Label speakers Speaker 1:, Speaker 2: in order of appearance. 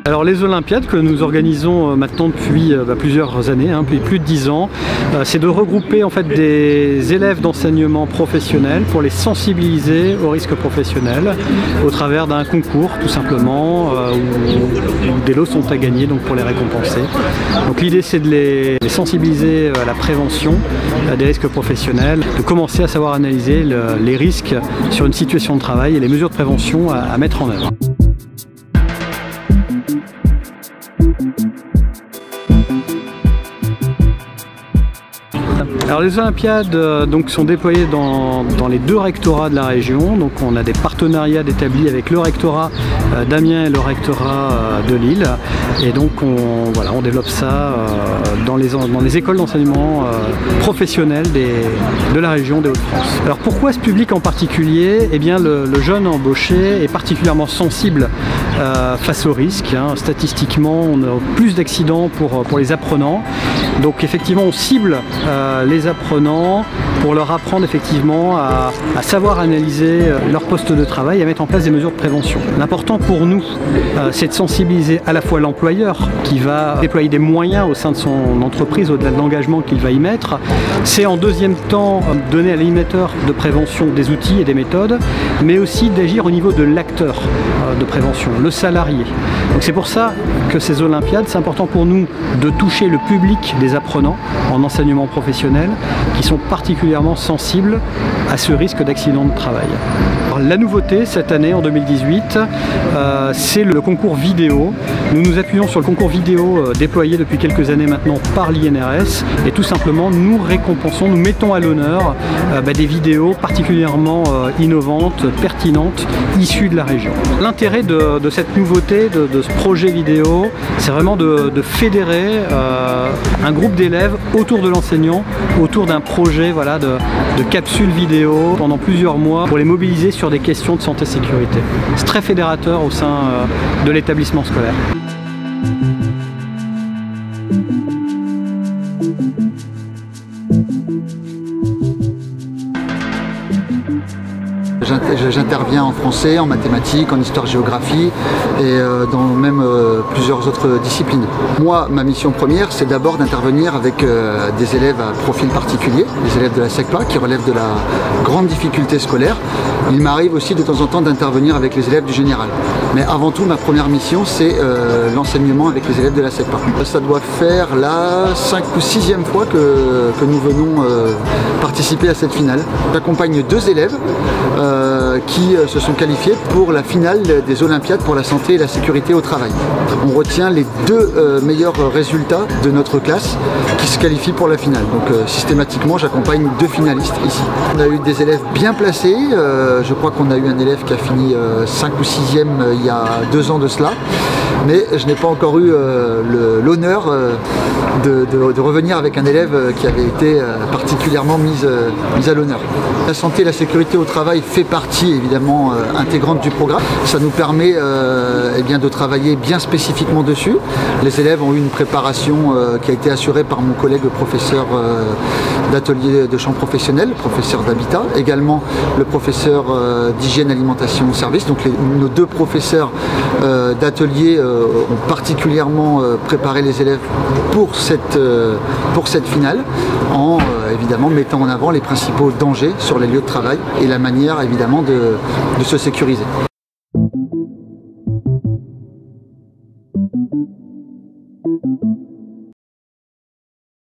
Speaker 1: Alors les Olympiades que nous organisons maintenant depuis plusieurs années, depuis plus de 10 ans, c'est de regrouper en fait des élèves d'enseignement professionnel pour les sensibiliser aux risques professionnels au travers d'un concours tout simplement où des lots sont à gagner donc pour les récompenser. Donc l'idée c'est de les sensibiliser à la prévention des risques professionnels, de commencer à savoir analyser les risques sur une situation de travail et les mesures de prévention à mettre en œuvre. Alors les Olympiades sont déployées dans les 2 rectorats de la région. Donc on a des partenariats établis avec le rectorat d'Amiens et le rectorat de Lille. Et donc on développe ça dans les écoles d'enseignement professionnel de la région des Hauts-de-France. Alors pourquoi ce public en particulier? Eh bien le jeune embauché est particulièrement sensible face aux risques. Statistiquement, on a plus d'accidents pour les apprenants. Donc effectivement on cible les apprenants pour leur apprendre effectivement à savoir analyser leur poste de travail et à mettre en place des mesures de prévention. L'important pour nous, c'est de sensibiliser à la fois l'employeur qui va déployer des moyens au sein de son entreprise au-delà de l'engagement qu'il va y mettre. C'est en deuxième temps donner à l'animateur de prévention des outils et des méthodes, mais aussi d'agir au niveau de l'acteur de prévention, le salarié. Donc c'est pour ça que ces Olympiades, c'est important pour nous de toucher le public des apprenants en enseignement professionnel qui sont particulièrement sensibles à ce risque d'accident de travail. Alors, la nouveauté cette année, en 2018, c'est le concours vidéo. Nous nous appuyons sur le concours vidéo déployé depuis quelques années maintenant par l'INRS et tout simplement nous récompensons, nous mettons à l'honneur des vidéos particulièrement innovantes, pertinentes, issues de la région. L'intérêt de cette nouveauté, de ce projet vidéo, c'est vraiment de fédérer un groupe d'élèves autour de l'enseignant, autour d'un projet de capsules vidéo pendant plusieurs mois pour les mobiliser sur des questions de santé-sécurité. C'est très fédérateur au sein de l'établissement scolaire.
Speaker 2: J'interviens en français, en mathématiques, en histoire-géographie et dans même plusieurs autres disciplines. Moi, ma mission première, c'est d'abord d'intervenir avec des élèves à profil particulier, les élèves de la SECPA qui relèvent de la grande difficulté scolaire. Il m'arrive aussi de temps en temps d'intervenir avec les élèves du général. Mais avant tout, ma première mission, c'est l'enseignement avec les élèves de la SECPA. Ça doit faire la 5e ou 6e fois que nous venons participer à cette finale. J'accompagne 2 élèves qui se sont qualifiés pour la finale des Olympiades pour la santé et la sécurité au travail. On retient les 2 meilleurs résultats de notre classe qui se qualifient pour la finale. Donc systématiquement, j'accompagne 2 finalistes ici. On a eu des élèves bien placés. Je crois qu'on a eu un élève qui a fini 5 ou 6e il y a 2 ans de cela. Mais je n'ai pas encore eu l'honneur de revenir avec un élève qui avait été particulièrement mis à l'honneur. La santé et la sécurité au travail fait partie évidemment intégrante du programme. Ça nous permet de travailler bien spécifiquement dessus. Les élèves ont eu une préparation qui a été assurée par mon collègue professeur d'atelier de champ professionnel, professeur d'habitat, également le professeur d'hygiène, alimentation, service. Donc nos 2 professeurs d'atelier ont particulièrement préparé les élèves pour cette finale en évidemment mettant en avant les principaux dangers sur les lieux de travail et la manière évidemment de se sécuriser.